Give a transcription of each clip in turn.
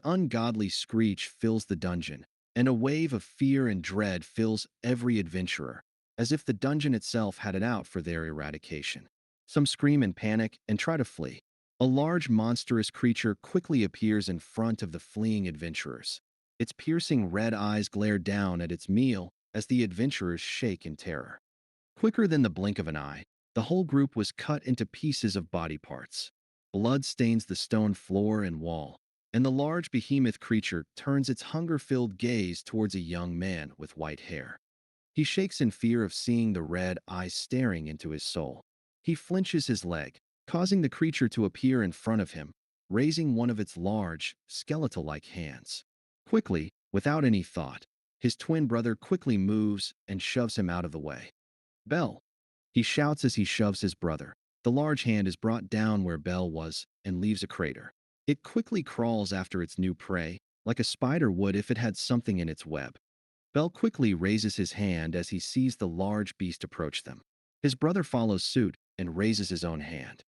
ungodly screech fills the dungeon, and a wave of fear and dread fills every adventurer, as if the dungeon itself had it out for their eradication. Some scream in panic and try to flee. A large monstrous creature quickly appears in front of the fleeing adventurers. Its piercing red eyes glare down at its meal as the adventurers shake in terror. Quicker than the blink of an eye, the whole group was cut into pieces of body parts. Blood stains the stone floor and wall, and the large behemoth creature turns its hunger-filled gaze towards a young man with white hair. He shakes in fear of seeing the red eyes staring into his soul. He flinches his leg, causing the creature to appear in front of him, raising one of its large, skeletal-like hands. Quickly, without any thought, his twin brother quickly moves and shoves him out of the way. Bell! He shouts as he shoves his brother. The large hand is brought down where Bell was and leaves a crater. It quickly crawls after its new prey, like a spider would if it had something in its web. Bell quickly raises his hand as he sees the large beast approach them. His brother follows suit and raises his own hand.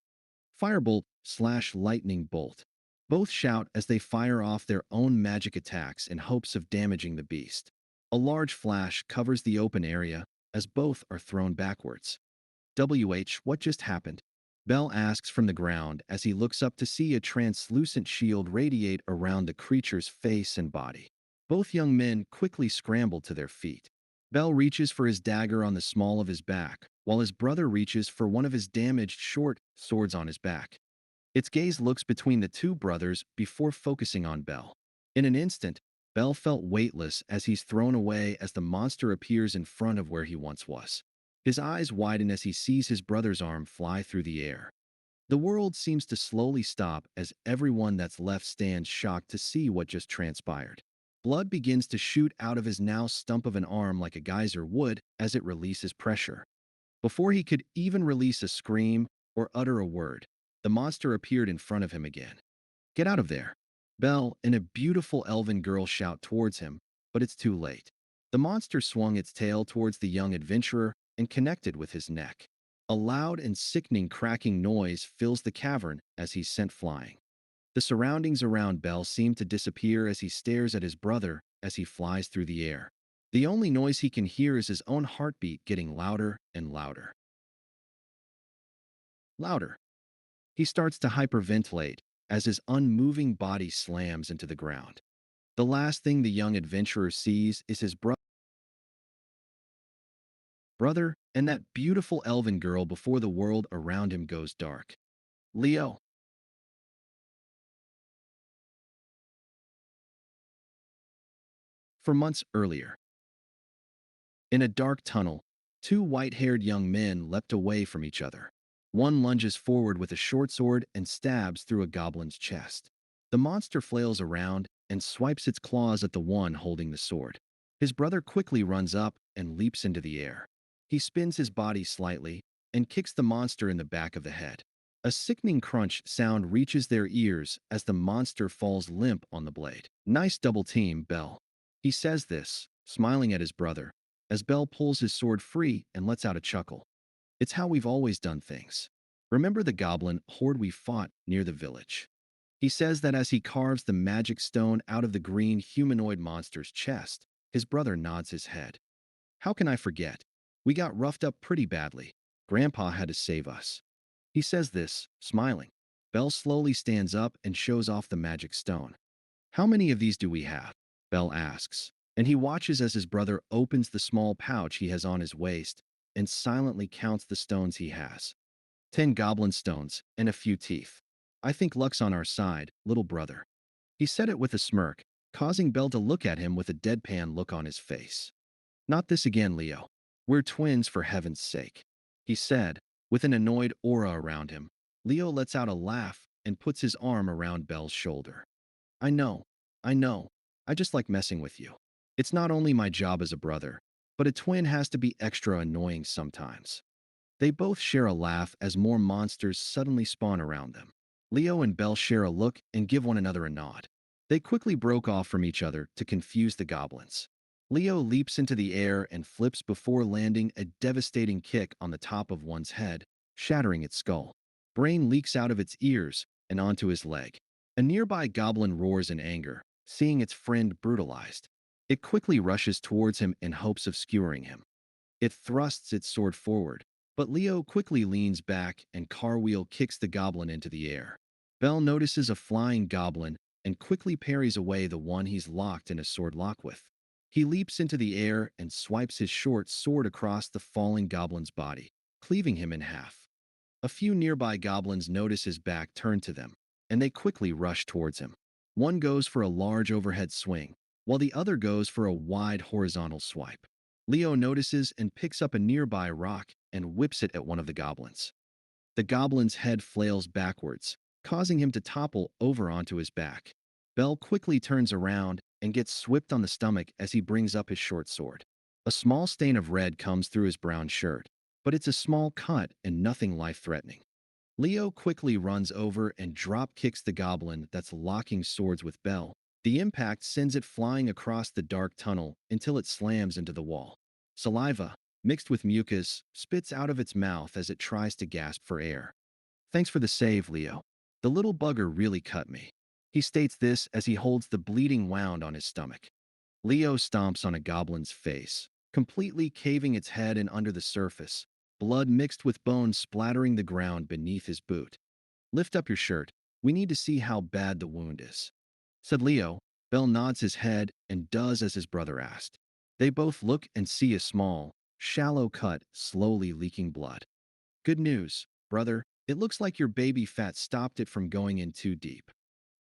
Firebolt/lightning bolt. Both shout as they fire off their own magic attacks in hopes of damaging the beast. A large flash covers the open area as both are thrown backwards. What just happened? Bell asks from the ground as he looks up to see a translucent shield radiate around the creature's face and body. Both young men quickly scramble to their feet. Bell reaches for his dagger on the small of his back, while his brother reaches for one of his damaged short swords on his back. Its gaze looks between the two brothers before focusing on Bell. In an instant, Bell felt weightless as he's thrown away as the monster appears in front of where he once was. His eyes widen as he sees his brother's arm fly through the air. The world seems to slowly stop as everyone that's left stands shocked to see what just transpired. Blood begins to shoot out of his now stump of an arm like a geyser would as it releases pressure. Before he could even release a scream or utter a word, the monster appeared in front of him again. "Get out of there!" Belle and a beautiful elven girl shout towards him, but it's too late. The monster swung its tail towards the young adventurer and connected with his neck. A loud and sickening cracking noise fills the cavern as he's sent flying. The surroundings around Bell seem to disappear as he stares at his brother as he flies through the air. The only noise he can hear is his own heartbeat getting louder and louder. Louder. He starts to hyperventilate as his unmoving body slams into the ground. The last thing the young adventurer sees is his brother and that beautiful elven girl before the world around him goes dark. Leo. For months earlier, in a dark tunnel, two white-haired young men leapt away from each other. One lunges forward with a short sword and stabs through a goblin's chest. The monster flails around and swipes its claws at the one holding the sword. His brother quickly runs up and leaps into the air. He spins his body slightly and kicks the monster in the back of the head. A sickening crunch sound reaches their ears as the monster falls limp on the blade. "Nice double team, Bell." He says this, smiling at his brother, as Bell pulls his sword free and lets out a chuckle. "It's how we've always done things. Remember the goblin horde we fought near the village?" He says that as he carves the magic stone out of the green humanoid monster's chest. His brother nods his head. "How can I forget? We got roughed up pretty badly. Grandpa had to save us." He says this, smiling. Bell slowly stands up and shows off the magic stone. "How many of these do we have?" Bell asks, and he watches as his brother opens the small pouch he has on his waist and silently counts the stones he has. 10 goblin stones and a few teeth. "I think luck's on our side, little brother." He said it with a smirk, causing Bell to look at him with a deadpan look on his face. "Not this again, Leo. We're twins for heaven's sake," he said, with an annoyed aura around him. Leo lets out a laugh and puts his arm around Bell's shoulder. I know. I just like messing with you. It's not only my job as a brother, but a twin has to be extra annoying sometimes." They both share a laugh as more monsters suddenly spawn around them. Leo and Bell share a look and give one another a nod. They quickly broke off from each other to confuse the goblins. Leo leaps into the air and flips before landing a devastating kick on the top of one's head, shattering its skull. Brain leaks out of its ears and onto his leg. A nearby goblin roars in anger, seeing its friend brutalized. It quickly rushes towards him in hopes of skewering him. It thrusts its sword forward, but Leo quickly leans back and cartwheel kicks the goblin into the air. Bell notices a flying goblin and quickly parries away the one he's locked in a sword lock with. He leaps into the air and swipes his short sword across the falling goblin's body, cleaving him in half. A few nearby goblins notice his back turned to them, and they quickly rush towards him. One goes for a large overhead swing, while the other goes for a wide horizontal swipe. Leo notices and picks up a nearby rock and whips it at one of the goblins. The goblin's head flails backwards, causing him to topple over onto his back. Bell quickly turns around and gets swipped on the stomach as he brings up his short sword. A small stain of red comes through his brown shirt, but it's a small cut and nothing life-threatening. Leo quickly runs over and drop kicks the goblin that's locking swords with Bell. The impact sends it flying across the dark tunnel until it slams into the wall. Saliva, mixed with mucus, spits out of its mouth as it tries to gasp for air. Thanks for the save, Leo. The little bugger really cut me. He states this as he holds the bleeding wound on his stomach. Leo stomps on a goblin's face, completely caving its head in under the surface, blood mixed with bone splattering the ground beneath his boot. Lift up your shirt. We need to see how bad the wound is, said Leo. Bell nods his head and does as his brother asked. They both look and see a small, shallow cut slowly leaking blood. Good news, brother. It looks like your baby fat stopped it from going in too deep,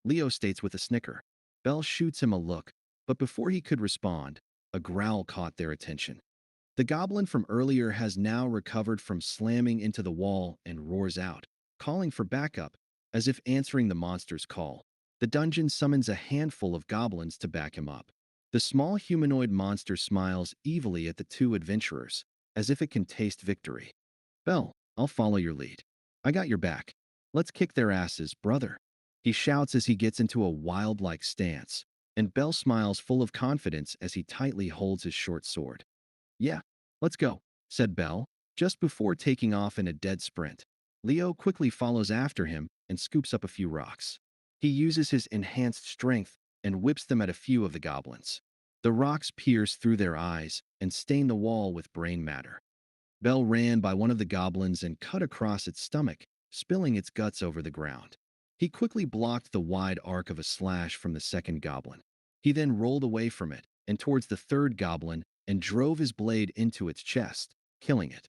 Leo states with a snicker. Bell shoots him a look, but before he could respond, a growl caught their attention. The goblin from earlier has now recovered from slamming into the wall and roars out, calling for backup, as if answering the monster's call. The dungeon summons a handful of goblins to back him up. The small humanoid monster smiles evilly at the two adventurers, as if it can taste victory. Bell, I'll follow your lead. I got your back. Let's kick their asses, brother. He shouts as he gets into a wild-like stance, and Bell smiles full of confidence as he tightly holds his short sword. Yeah, let's go, said Bell, just before taking off in a dead sprint. Leo quickly follows after him and scoops up a few rocks. He uses his enhanced strength and whips them at a few of the goblins. The rocks pierce through their eyes and stain the wall with brain matter. Bell ran by one of the goblins and cut across its stomach, spilling its guts over the ground. He quickly blocked the wide arc of a slash from the second goblin. He then rolled away from it and towards the third goblin and drove his blade into its chest, killing it.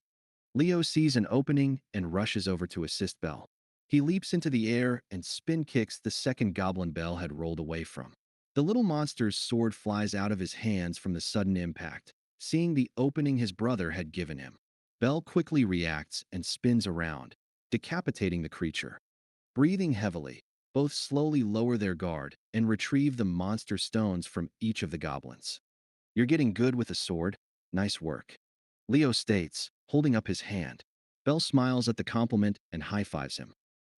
Leo sees an opening and rushes over to assist Bell. He leaps into the air and spin kicks the second goblin Bell had rolled away from. The little monster's sword flies out of his hands from the sudden impact, seeing the opening his brother had given him. Bell quickly reacts and spins around, decapitating the creature. Breathing heavily, both slowly lower their guard and retrieve the monster stones from each of the goblins. You're getting good with a sword. Nice work, Leo states, holding up his hand. Bell smiles at the compliment and high-fives him.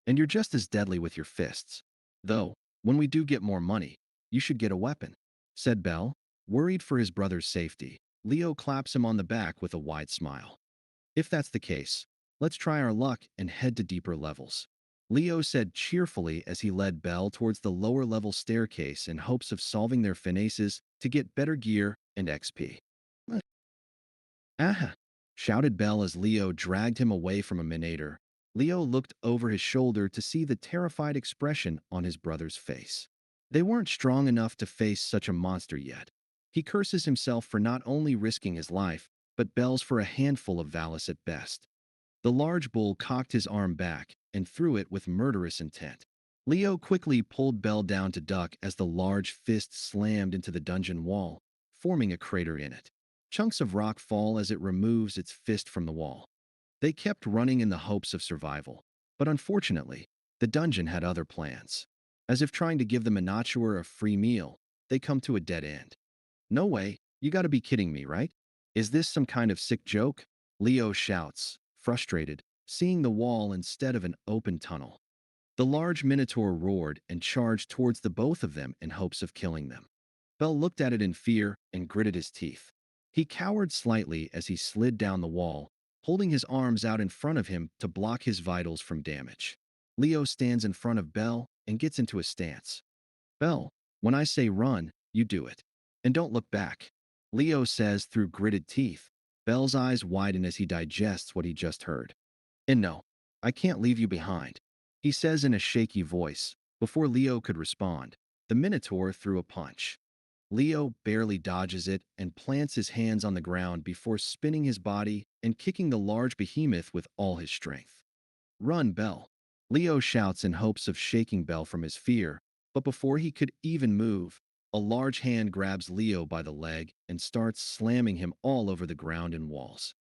And you're just as deadly with your fists. Though, when we do get more money, you should get a weapon, said Bell, worried for his brother's safety. Leo claps him on the back with a wide smile. If that's the case, let's try our luck and head to deeper levels, Leo said cheerfully as he led Bell towards the lower-level staircase in hopes of solving their finesses to get better gear and XP. Aha! Shouted Bell as Leo dragged him away from a minator. Leo looked over his shoulder to see the terrified expression on his brother's face. They weren't strong enough to face such a monster yet. He curses himself for not only risking his life, but Bell's for a handful of Valis at best. The large bull cocked his arm back and threw it with murderous intent. Leo quickly pulled Bell down to duck as the large fist slammed into the dungeon wall, forming a crater in it. Chunks of rock fall as it removes its fist from the wall. They kept running in the hopes of survival, but unfortunately, the dungeon had other plans. As if trying to give the Minotaur a free meal, they come to a dead end. No way, you gotta be kidding me, right? Is this some kind of sick joke? Leo shouts, frustrated, seeing the wall instead of an open tunnel. The large minotaur roared and charged towards the both of them in hopes of killing them. Bell looked at it in fear and gritted his teeth. He cowered slightly as he slid down the wall, holding his arms out in front of him to block his vitals from damage. Leo stands in front of Bell and gets into a stance. Bell, When I say run, you do it. And don't look back. Leo says through gritted teeth. Bel's eyes widen as he digests what he just heard. And no, I can't leave you behind, he says in a shaky voice. Before Leo could respond, the Minotaur threw a punch. Leo barely dodges it and plants his hands on the ground before spinning his body and kicking the large behemoth with all his strength. Run, Bell! Leo shouts in hopes of shaking Bell from his fear, but before he could even move, a large hand grabs Leo by the leg and starts slamming him all over the ground and walls.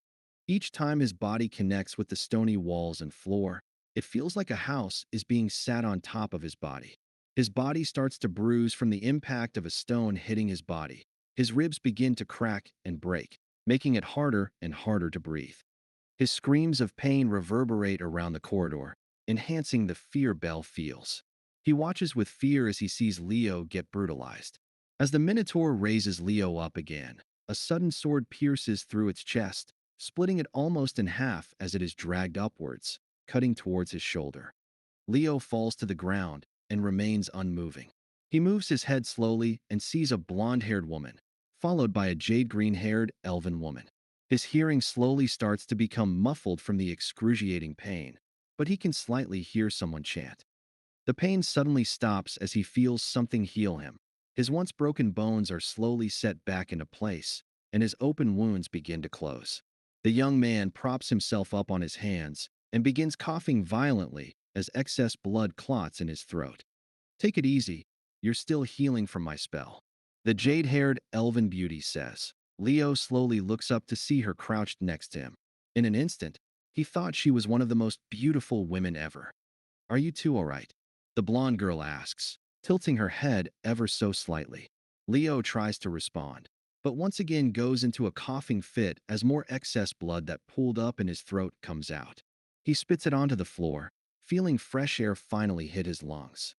Each time his body connects with the stony walls and floor, it feels like a house is being sat on top of his body. His body starts to bruise from the impact of a stone hitting his body. His ribs begin to crack and break, making it harder and harder to breathe. His screams of pain reverberate around the corridor, enhancing the fear Bell feels. He watches with fear as he sees Leo get brutalized. As the Minotaur raises Leo up again, a sudden sword pierces through its chest, splitting it almost in half as it is dragged upwards, cutting towards his shoulder. Leo falls to the ground and remains unmoving. He moves his head slowly and sees a blonde-haired woman, followed by a jade-green-haired elven woman. His hearing slowly starts to become muffled from the excruciating pain, but he can slightly hear someone chant. The pain suddenly stops as he feels something heal him. His once broken bones are slowly set back into place, and his open wounds begin to close. The young man props himself up on his hands and begins coughing violently as excess blood clots in his throat. Take it easy, you're still healing from my spell, the jade-haired elven beauty says. Leo slowly looks up to see her crouched next to him. In an instant, he thought she was one of the most beautiful women ever. Are you two all right? The blonde girl asks, tilting her head ever so slightly. Leo tries to respond, but once again goes into a coughing fit as more excess blood that pooled up in his throat comes out. He spits it onto the floor, feeling fresh air finally hit his lungs.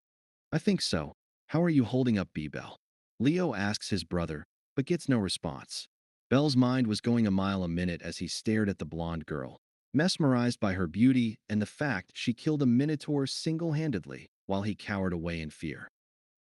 I think so. How are you holding up, B-Bell? Leo asks his brother, but gets no response. Bell's mind was going a mile a minute as he stared at the blonde girl, mesmerized by her beauty and the fact she killed a Minotaur single-handedly while he cowered away in fear.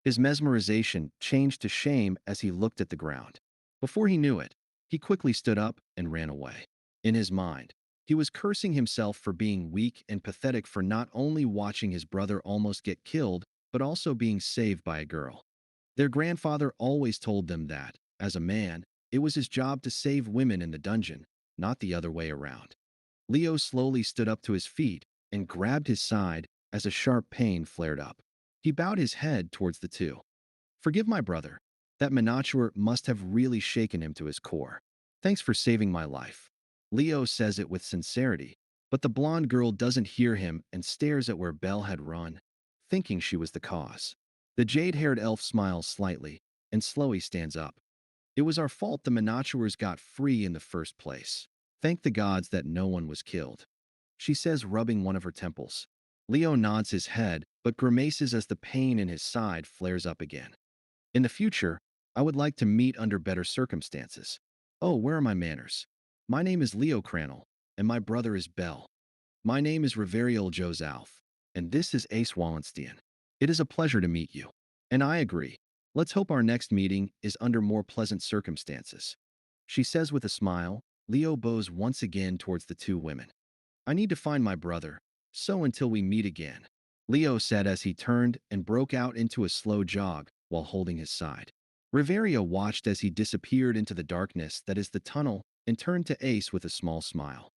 His mesmerization changed to shame as he looked at the ground. Before he knew it, he quickly stood up and ran away. In his mind, he was cursing himself for being weak and pathetic for not only watching his brother almost get killed, but also being saved by a girl. Their grandfather always told them that, as a man, it was his job to save women in the dungeon, not the other way around. Leo slowly stood up to his feet and grabbed his side as a sharp pain flared up. He bowed his head towards the two. Forgive my brother. That Minotaur must have really shaken him to his core. Thanks for saving my life. Leo says it with sincerity, but the blonde girl doesn't hear him and stares at where Belle had run, thinking she was the cause. The jade-haired elf smiles slightly and slowly stands up. It was our fault the Minotaurs got free in the first place. Thank the gods that no one was killed, she says, rubbing one of her temples. Leo nods his head, but grimaces as the pain in his side flares up again. In the future, I would like to meet under better circumstances. Oh, where are my manners? My name is Leo Cranel, and my brother is Bell. My name is Reverial Joseph, and this is Ace Wallenstein. It is a pleasure to meet you. And I agree. Let's hope our next meeting is under more pleasant circumstances, she says with a smile. Leo bows once again towards the two women. I need to find my brother, so until we meet again, Leo said as he turned and broke out into a slow jog while holding his side. Riveria watched as he disappeared into the darkness that is the tunnel and turned to Ace with a small smile.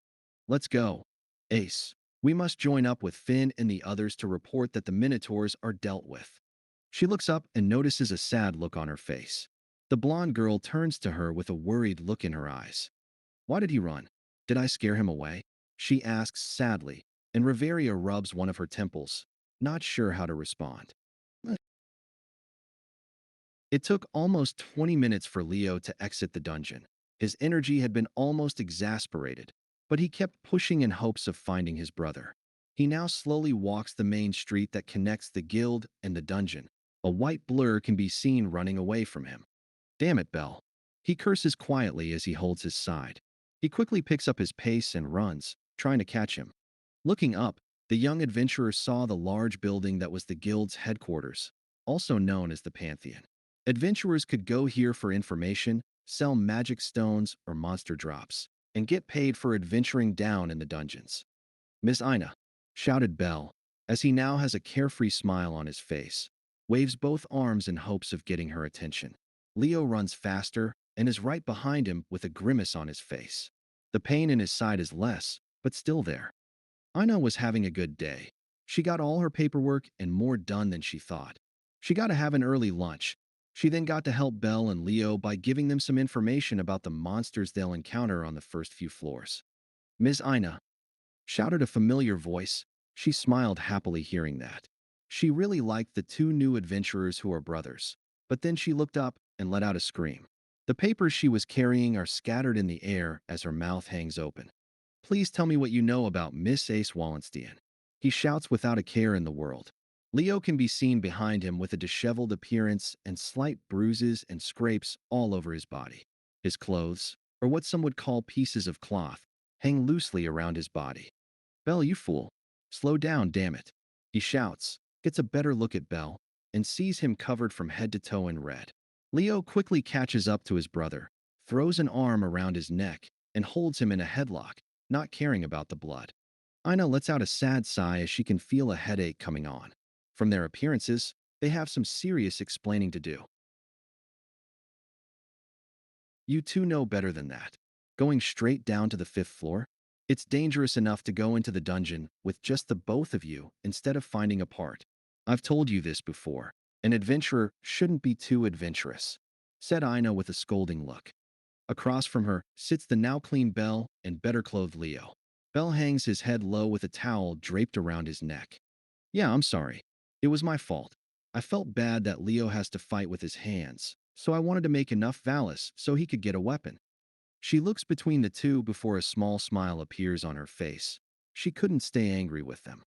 Let's go, Ace. We must join up with Finn and the others to report that the Minotaurs are dealt with. She looks up and notices a sad look on her face. The blonde girl turns to her with a worried look in her eyes. Why did he run? Did I scare him away? She asks sadly, and Riveria rubs one of her temples, not sure how to respond. It took almost 20 minutes for Leo to exit the dungeon. His energy had been almost exasperated, but he kept pushing in hopes of finding his brother. He now slowly walks the main street that connects the guild and the dungeon. A white blur can be seen running away from him. Damn it, Bell. He curses quietly as he holds his side. He quickly picks up his pace and runs, trying to catch him. Looking up, the young adventurer saw the large building that was the guild's headquarters, also known as the Pantheon. Adventurers could go here for information, sell magic stones or monster drops, and get paid for adventuring down in the dungeons. Miss Ina, shouted Bell, as he now has a carefree smile on his face, waves both arms in hopes of getting her attention. Leo runs faster and is right behind him with a grimace on his face. The pain in his side is less, but still there. Ina was having a good day. She got all her paperwork and more done than she thought. She got to have an early lunch. She then got to help Belle and Leo by giving them some information about the monsters they'll encounter on the first few floors. Ms. Ina, shouted a familiar voice. She smiled happily hearing that. She really liked the two new adventurers who are brothers. But then she looked up and let out a scream. The papers she was carrying are scattered in the air as her mouth hangs open. Please tell me what you know about Miss Ace Wallenstein. He shouts without a care in the world. Leo can be seen behind him with a disheveled appearance and slight bruises and scrapes all over his body. His clothes, or what some would call pieces of cloth, hang loosely around his body. Belle, you fool. Slow down, damn it. He shouts, gets a better look at Belle, and sees him covered from head to toe in red. Leo quickly catches up to his brother, throws an arm around his neck, and holds him in a headlock, not caring about the blood. Ina lets out a sad sigh as she can feel a headache coming on. From their appearances, they have some serious explaining to do. You two know better than that. Going straight down to the 5th floor? It's dangerous enough to go into the dungeon with just the both of you instead of finding a part. I've told you this before. An adventurer shouldn't be too adventurous, said Ina with a scolding look. Across from her sits the now clean Belle and better-clothed Leo. Belle hangs his head low with a towel draped around his neck. Yeah, I'm sorry. It was my fault. I felt bad that Leo has to fight with his hands, so I wanted to make enough Valis so he could get a weapon. She looks between the two before a small smile appears on her face. She couldn't stay angry with them.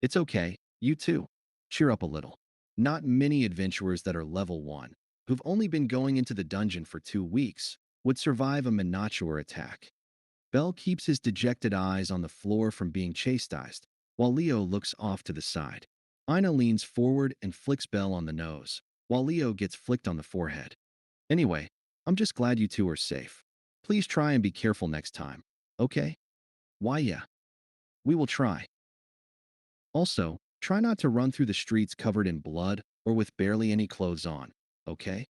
It's okay, you too. Cheer up a little. Not many adventurers that are level 1, who've only been going into the dungeon for 2 weeks, would survive a Minotaur attack. Bell keeps his dejected eyes on the floor from being chastised, while Leo looks off to the side. Ina leans forward and flicks Bell on the nose, while Leo gets flicked on the forehead. Anyway, I'm just glad you two are safe. Please try and be careful next time, okay? Why, yeah. We will try. Also, try not to run through the streets covered in blood or with barely any clothes on, okay?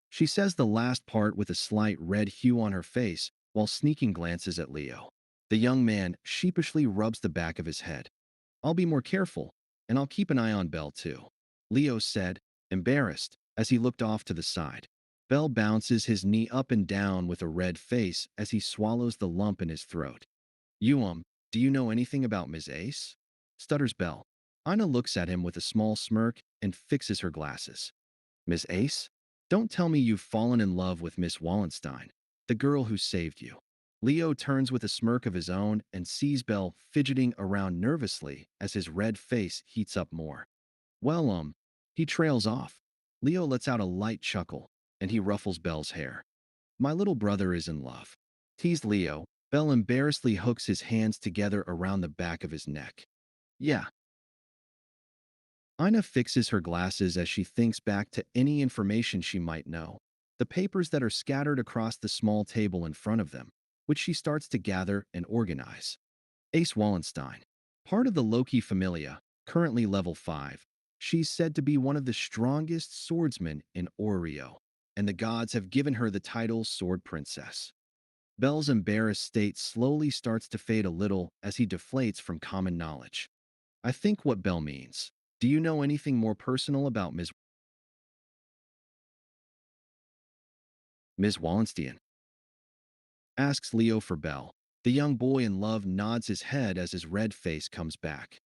She says the last part with a slight red hue on her face while sneaking glances at Leo. The young man sheepishly rubs the back of his head. I'll be more careful, and I'll keep an eye on Belle too, Leo said, embarrassed, as he looked off to the side. Bell bounces his knee up and down with a red face as he swallows the lump in his throat. Do you know anything about Miss Ace? Stutters Bell. Ina looks at him with a small smirk and fixes her glasses. Miss Ace? Don't tell me you've fallen in love with Miss Wallenstein, the girl who saved you. Leo turns with a smirk of his own and sees Bell fidgeting around nervously as his red face heats up more. Well, he trails off. Leo lets out a light chuckle, and he ruffles Bell's hair. My little brother is in love. Teased Leo. Bell embarrassedly hooks his hands together around the back of his neck. Yeah. Ina fixes her glasses as she thinks back to any information she might know. The papers that are scattered across the small table in front of them, which she starts to gather and organize. Ace Wallenstein. Part of the Loki Familia, currently level 5. She's said to be one of the strongest swordsmen in Oreo, and the gods have given her the title Sword Princess. Bell's embarrassed state slowly starts to fade a little as he deflates from common knowledge. I think what Bell means. Do you know anything more personal about Ms. Wallenstein? Asks Leo for Bell. The young boy in love nods his head as his red face comes back.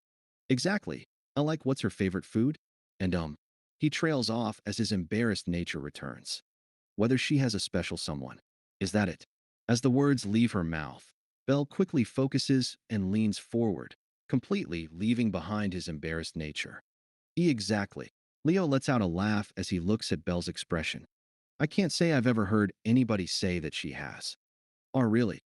Exactly. I like what's her favorite food? And he trails off as his embarrassed nature returns. Whether she has a special someone. Is that it? As the words leave her mouth, Bell quickly focuses and leans forward, completely leaving behind his embarrassed nature. Exactly. Leo lets out a laugh as he looks at Belle's expression. I can't say I've ever heard anybody say that she has. Oh, really?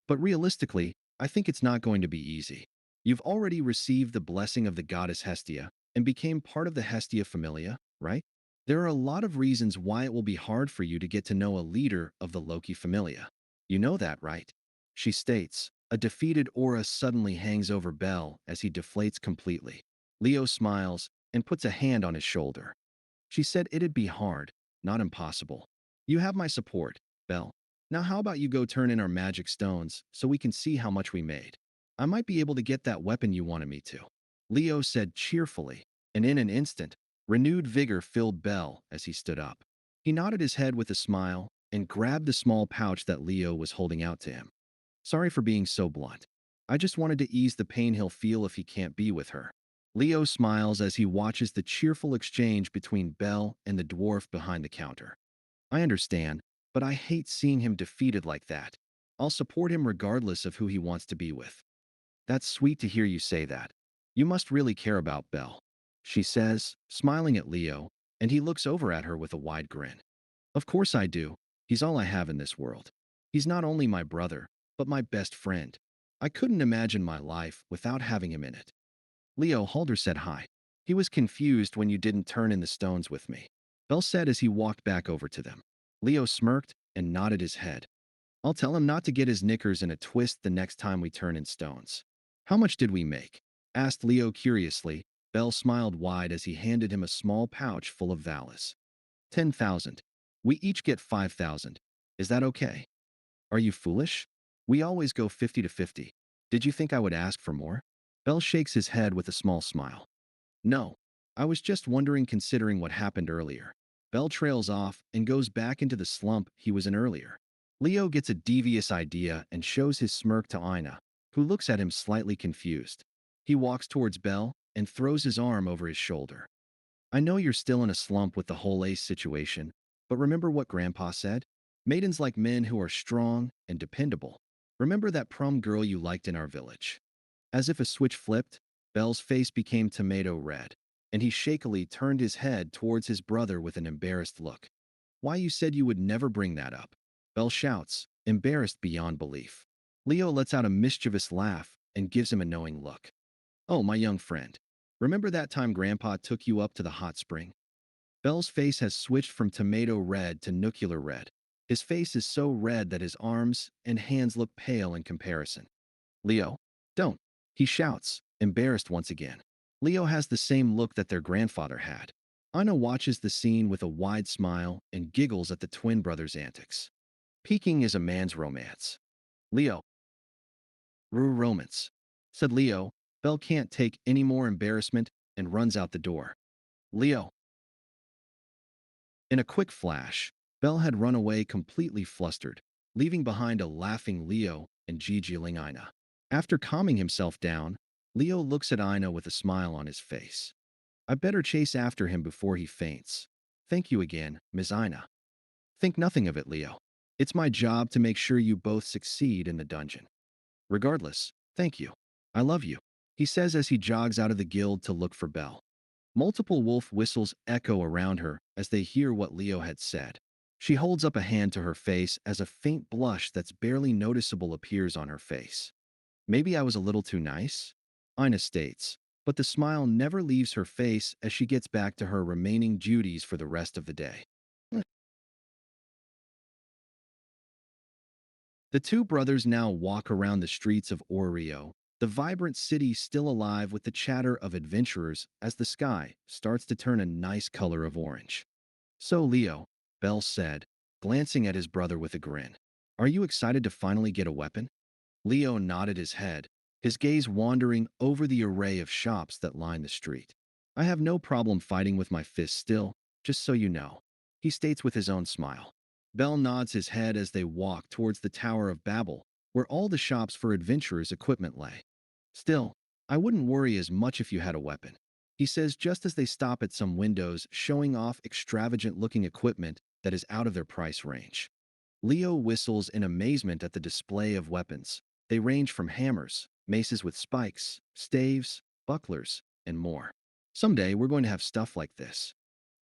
But realistically, I think it's not going to be easy. You've already received the blessing of the goddess Hestia and became part of the Hestia Familia, right? There are a lot of reasons why it will be hard for you to get to know a leader of the Loki Familia. You know that, right? She states. A defeated aura suddenly hangs over Bell as he deflates completely. Leo smiles and puts a hand on his shoulder. She said it'd be hard, not impossible. You have my support, Bell. Now how about you go turn in our magic stones so we can see how much we made? I might be able to get that weapon you wanted me to. Leo said cheerfully, and in an instant, renewed vigor filled Bell as he stood up. He nodded his head with a smile and grabbed the small pouch that Leo was holding out to him. Sorry for being so blunt. I just wanted to ease the pain he'll feel if he can't be with her. Leo smiles as he watches the cheerful exchange between Belle and the dwarf behind the counter. I understand, but I hate seeing him defeated like that. I'll support him regardless of who he wants to be with. That's sweet to hear you say that. You must really care about Belle, she says, smiling at Leo, and he looks over at her with a wide grin. Of course I do. He's all I have in this world. He's not only my brother, but my best friend. I couldn't imagine my life without having him in it. Leo Halder said hi. He was confused when you didn't turn in the stones with me. Bell said as he walked back over to them. Leo smirked and nodded his head. I'll tell him not to get his knickers in a twist the next time we turn in stones. How much did we make? Asked Leo curiously. Bell smiled wide as he handed him a small pouch full of valis. 10,000. We each get 5,000. Is that okay? Are you foolish? We always go 50 to 50. Did you think I would ask for more? Bell shakes his head with a small smile. No. I was just wondering considering what happened earlier. Bell trails off and goes back into the slump he was in earlier. Leo gets a devious idea and shows his smirk to Ina, who looks at him slightly confused. He walks towards Bell and throws his arm over his shoulder. I know you're still in a slump with the whole Ace situation, but remember what Grandpa said? Maidens like men who are strong and dependable. Remember that prom girl you liked in our village? As if a switch flipped, Bell's face became tomato red, and he shakily turned his head towards his brother with an embarrassed look. Why you said you would never bring that up? Bell shouts, embarrassed beyond belief. Leo lets out a mischievous laugh and gives him a knowing look. Oh, my young friend. Remember that time Grandpa took you up to the hot spring? Bell's face has switched from tomato red to nuclear red. His face is so red that his arms and hands look pale in comparison. Leo, don't. He shouts, embarrassed once again. Leo has the same look that their grandfather had. Ina watches the scene with a wide smile and giggles at the twin brothers' antics. Peeking is a man's romance. Leo. Romance, said Leo. Bell can't take any more embarrassment and runs out the door. Leo. In a quick flash, Bell had run away completely flustered, leaving behind a laughing Leo and giggling Ina. After calming himself down, Leo looks at Ina with a smile on his face. I better chase after him before he faints. Thank you again, Ms. Ina. Think nothing of it, Leo. It's my job to make sure you both succeed in the dungeon. Regardless, thank you. I love you, he says as he jogs out of the guild to look for Bell. Multiple wolf whistles echo around her as they hear what Leo had said. She holds up a hand to her face as a faint blush that's barely noticeable appears on her face. Maybe I was a little too nice? Ina states, but the smile never leaves her face as she gets back to her remaining duties for the rest of the day. The two brothers now walk around the streets of Oreo, the vibrant city still alive with the chatter of adventurers as the sky starts to turn a nice color of orange. So Leo, Bell said, glancing at his brother with a grin. Are you excited to finally get a weapon? Leo nodded his head, his gaze wandering over the array of shops that line the street. I have no problem fighting with my fists still, just so you know, he states with his own smile. Bell nods his head as they walk towards the Tower of Babel, where all the shops for adventurers' equipment lay. Still, I wouldn't worry as much if you had a weapon, he says just as they stop at some windows showing off extravagant-looking equipment that is out of their price range. Leo whistles in amazement at the display of weapons. They range from hammers, maces with spikes, staves, bucklers, and more. Someday we're going to have stuff like this,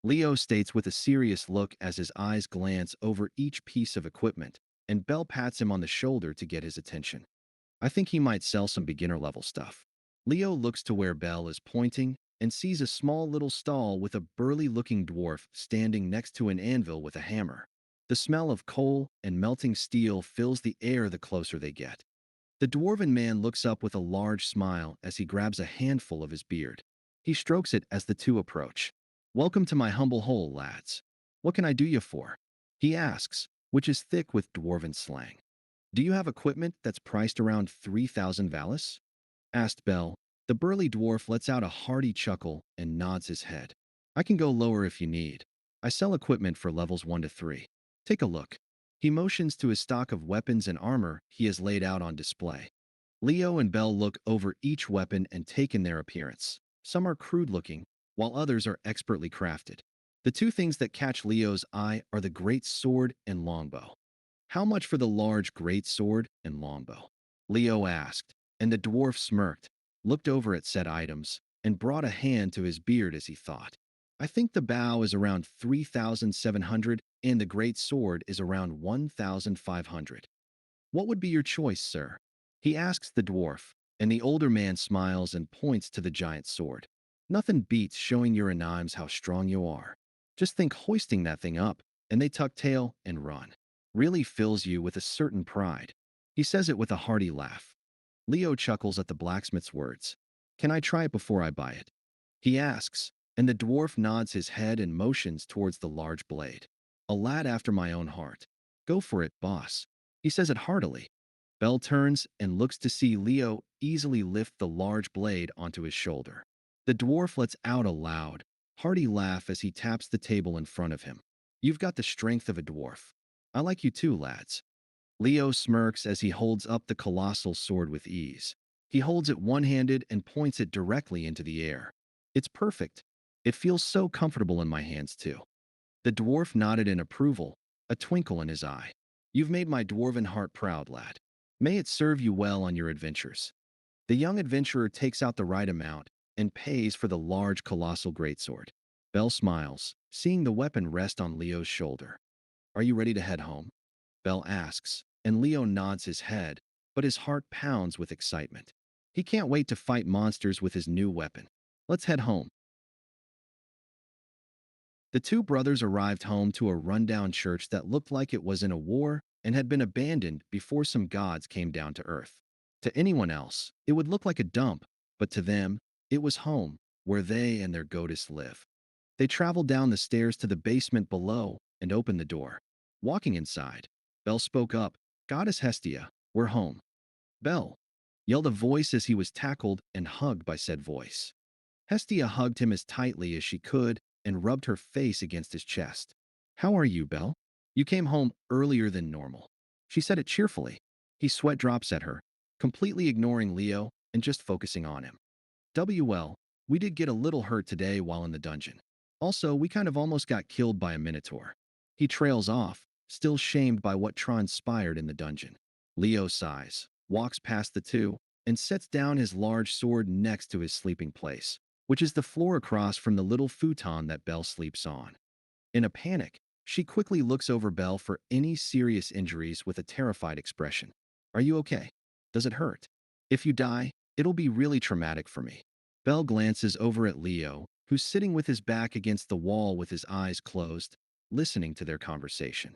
Leo states with a serious look as his eyes glance over each piece of equipment, and Bell pats him on the shoulder to get his attention. I think he might sell some beginner-level stuff. Leo looks to where Bell is pointing and sees a small little stall with a burly-looking dwarf standing next to an anvil with a hammer. The smell of coal and melting steel fills the air the closer they get. The dwarven man looks up with a large smile as he grabs a handful of his beard. He strokes it as the two approach. "Welcome to my humble hole, lads. What can I do you for?" he asks, which is thick with dwarven slang. "Do you have equipment that's priced around 3,000 valis?" asked Bell. The burly dwarf lets out a hearty chuckle and nods his head. "I can go lower if you need. I sell equipment for levels 1 to 3. Take a look." He motions to his stock of weapons and armor he has laid out on display. Leo and Bell look over each weapon and take in their appearance. Some are crude-looking, while others are expertly crafted. The two things that catch Leo's eye are the great sword and longbow. "How much for the large great sword and longbow?" Leo asked, and the dwarf smirked, looked over at said items, and brought a hand to his beard as he thought. "I think the bow is around 3,700 and the great sword is around 1,500. What would be your choice, sir?" he asks the dwarf, and the older man smiles and points to the giant sword. "Nothing beats showing your animes how strong you are. Just think hoisting that thing up," and they tuck tail and run. "Really fills you with a certain pride." He says it with a hearty laugh. Leo chuckles at the blacksmith's words. "Can I try it before I buy it?" he asks, and the dwarf nods his head and motions towards the large blade. "A lad after my own heart. Go for it, boss." He says it heartily. Bell turns and looks to see Leo easily lift the large blade onto his shoulder. The dwarf lets out a loud, hearty laugh as he taps the table in front of him. "You've got the strength of a dwarf. I like you too, lads." Leo smirks as he holds up the colossal sword with ease. He holds it one-handed and points it directly into the air. "It's perfect. It feels so comfortable in my hands, too." The dwarf nodded in approval, a twinkle in his eye. "You've made my dwarven heart proud, lad. May it serve you well on your adventures." The young adventurer takes out the right amount and pays for the large colossal greatsword. Bell smiles, seeing the weapon rest on Leo's shoulder. "Are you ready to head home?" Bell asks, and Leo nods his head, but his heart pounds with excitement. He can't wait to fight monsters with his new weapon. "Let's head home." The two brothers arrived home to a rundown church that looked like it was in a war and had been abandoned before some gods came down to earth. To anyone else, it would look like a dump, but to them, it was home, where they and their goddess live. They traveled down the stairs to the basement below and opened the door. Walking inside, Bell spoke up, "Goddess Hestia, we're home." "Bell," yelled a voice as he was tackled and hugged by said voice. Hestia hugged him as tightly as she could and rubbed her face against his chest. "How are you, Bell? You came home earlier than normal." She said it cheerfully. He sweat drops at her, completely ignoring Leo and just focusing on him. "WL, we did get a little hurt today while in the dungeon. Also, we kind of almost got killed by a minotaur." He trails off, still shamed by what transpired in the dungeon. Leo sighs, walks past the two, and sets down his large sword next to his sleeping place, which is the floor across from the little futon that Bell sleeps on. In a panic, she quickly looks over Bell for any serious injuries with a terrified expression. "Are you okay? Does it hurt? If you die, it'll be really traumatic for me." Bell glances over at Leo, who's sitting with his back against the wall with his eyes closed, listening to their conversation.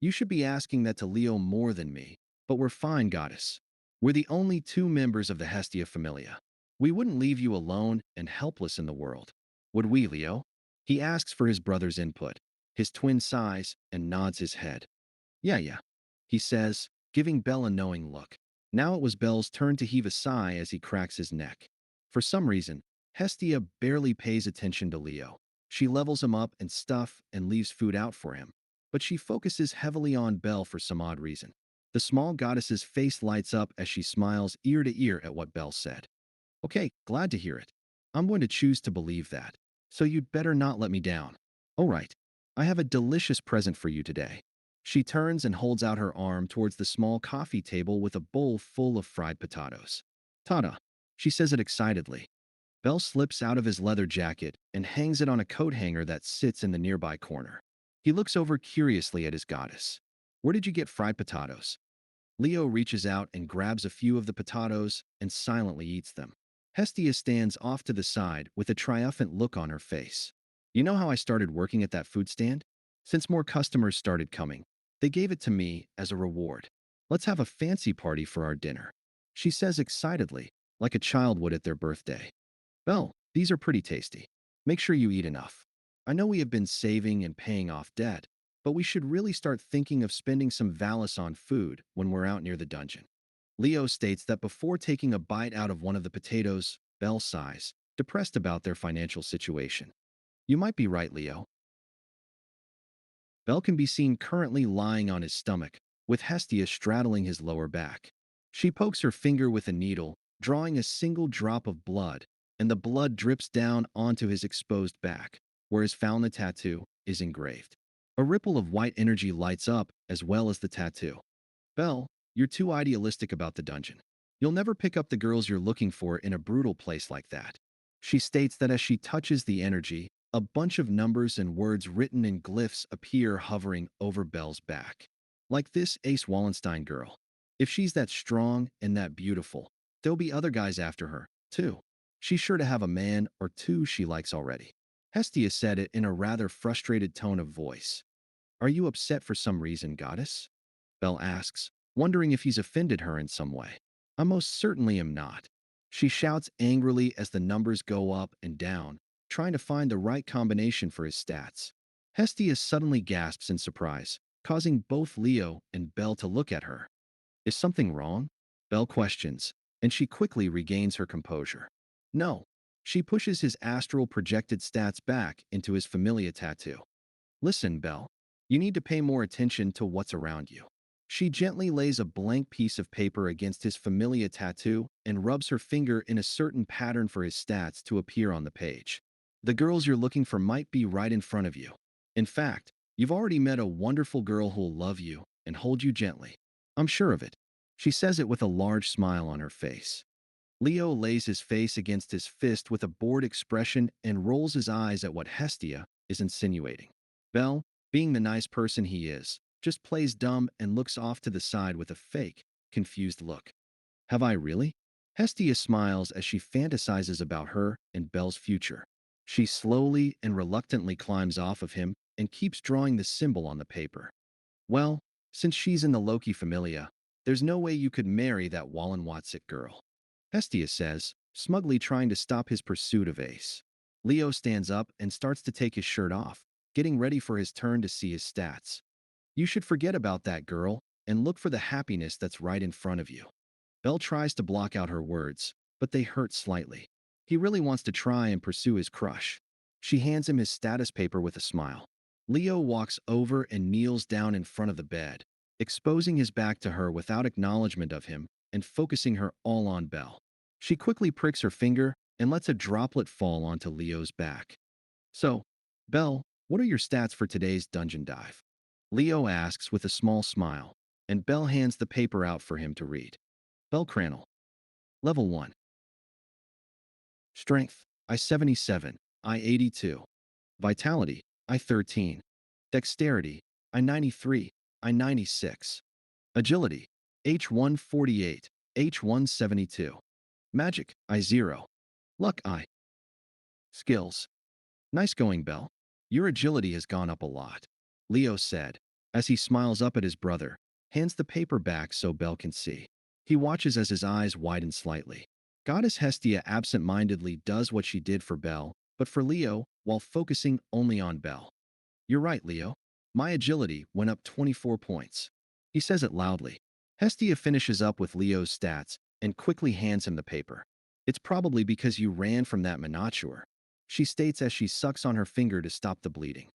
"You should be asking that to Leo more than me, but we're fine, goddess. We're the only two members of the Hestia Familia. We wouldn't leave you alone and helpless in the world. Would we, Leo?" He asks for his brother's input. His twin sighs and nods his head. Yeah, he says, giving Bell a knowing look. Now it was Bell's turn to heave a sigh as he cracks his neck. For some reason, Hestia barely pays attention to Leo. She levels him up and stuff and leaves food out for him, but she focuses heavily on Bell for some odd reason. The small goddess's face lights up as she smiles ear to ear at what Bell said. "Okay, glad to hear it. I'm going to choose to believe that, so you'd better not let me down. All right, I have a delicious present for you today." She turns and holds out her arm towards the small coffee table with a bowl full of fried potatoes. "Ta-da," she says it excitedly. Bell slips out of his leather jacket and hangs it on a coat hanger that sits in the nearby corner. He looks over curiously at his goddess. "Where did you get fried potatoes?" Leo reaches out and grabs a few of the potatoes and silently eats them. Hestia stands off to the side with a triumphant look on her face. You know how I started working at that food stand? Since more customers started coming, they gave it to me as a reward. Let's have a fancy party for our dinner, she says excitedly, like a child would at their birthday. Belle, these are pretty tasty. Make sure you eat enough. I know we have been saving and paying off debt, but we should really start thinking of spending some Valis on food when we're out near the dungeon. Leo states that before taking a bite out of one of the potatoes, Belle sighs, depressed about their financial situation. You might be right, Leo. Belle can be seen currently lying on his stomach, with Hestia straddling his lower back. She pokes her finger with a needle, drawing a single drop of blood, and the blood drips down onto his exposed back, where his Fauna tattoo is engraved. A ripple of white energy lights up as well as the tattoo. Belle, you're too idealistic about the dungeon. You'll never pick up the girls you're looking for in a brutal place like that. She states that as she touches the energy, a bunch of numbers and words written in glyphs appear hovering over Belle's back. Like this Ace Wallenstein girl. If she's that strong and that beautiful, there'll be other guys after her, too. She's sure to have a man or two she likes already. Hestia said it in a rather frustrated tone of voice. Are you upset for some reason, goddess? Belle asks, wondering if he's offended her in some way. I most certainly am not. She shouts angrily as the numbers go up and down, trying to find the right combination for his stats. Hestia suddenly gasps in surprise, causing both Leo and Belle to look at her. Is something wrong? Belle questions, and she quickly regains her composure. No. She pushes his astral projected stats back into his familia tattoo. Listen, Belle. You need to pay more attention to what's around you. She gently lays a blank piece of paper against his familia tattoo and rubs her finger in a certain pattern for his stats to appear on the page. The girls you're looking for might be right in front of you. In fact, you've already met a wonderful girl who'll love you and hold you gently. I'm sure of it. She says it with a large smile on her face. Leo lays his face against his fist with a bored expression and rolls his eyes at what Hestia is insinuating. Belle, being the nice person he is, just plays dumb and looks off to the side with a fake, confused look. Have I really? Hestia smiles as she fantasizes about her and Belle's future. She slowly and reluctantly climbs off of him and keeps drawing the symbol on the paper. Well, since she's in the Loki Familia, there's no way you could marry that Wallenwatsik girl. Hestia says, smugly trying to stop his pursuit of Ace. Leo stands up and starts to take his shirt off, getting ready for his turn to see his stats. You should forget about that girl and look for the happiness that's right in front of you. Belle tries to block out her words, but they hurt slightly. He really wants to try and pursue his crush. She hands him his status paper with a smile. Leo walks over and kneels down in front of the bed, exposing his back to her without acknowledgement of him and focusing her all on Belle. She quickly pricks her finger and lets a droplet fall onto Leo's back. So, Belle, what are your stats for today's dungeon dive? Leo asks with a small smile, and Belle hands the paper out for him to read. Belle Cranel. Level 1. Strength, I-77, I-82. Vitality, I-13. Dexterity, I-93, I-96. Agility, H-148, H-172. Magic, I-0. Luck, I. Skills. Nice going, Belle. Your agility has gone up a lot, Leo said, as he smiles up at his brother, hands the paper back so Belle can see. He watches as his eyes widen slightly. Goddess Hestia absent-mindedly does what she did for Belle, but for Leo, while focusing only on Belle. You're right, Leo. My agility went up 24 points. He says it loudly. Hestia finishes up with Leo's stats and quickly hands him the paper. It's probably because you ran from that minotaur, she states as she sucks on her finger to stop the bleeding.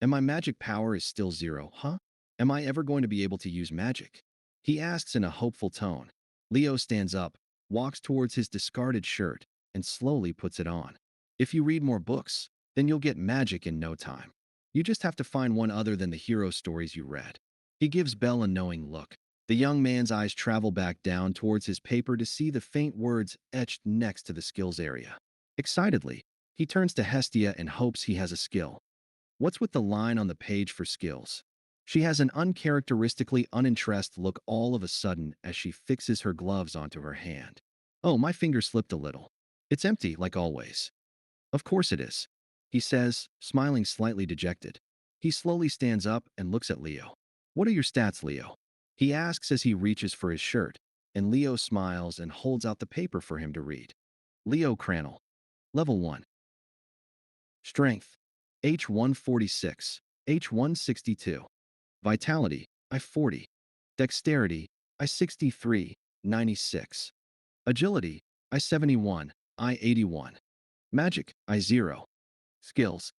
And my magic power is still 0, huh? Am I ever going to be able to use magic? He asks in a hopeful tone. Leo stands up, walks towards his discarded shirt, and slowly puts it on. If you read more books, then you'll get magic in no time. You just have to find one other than the hero stories you read. He gives Belle a knowing look. The young man's eyes travel back down towards his paper to see the faint words etched next to the skills area. Excitedly, he turns to Hestia and hopes he has a skill. What's with the line on the page for skills? She has an uncharacteristically uninterested look all of a sudden as she fixes her gloves onto her hand. Oh, my finger slipped a little. It's empty, like always. Of course it is, he says, smiling slightly dejected. He slowly stands up and looks at Leo. What are your stats, Leo? He asks as he reaches for his shirt, and Leo smiles and holds out the paper for him to read. Leo Cranel. Level 1. Strength. H146. H162. Vitality. I40. Dexterity. I63. 96. Agility. I71. I81. Magic. I0. Skills.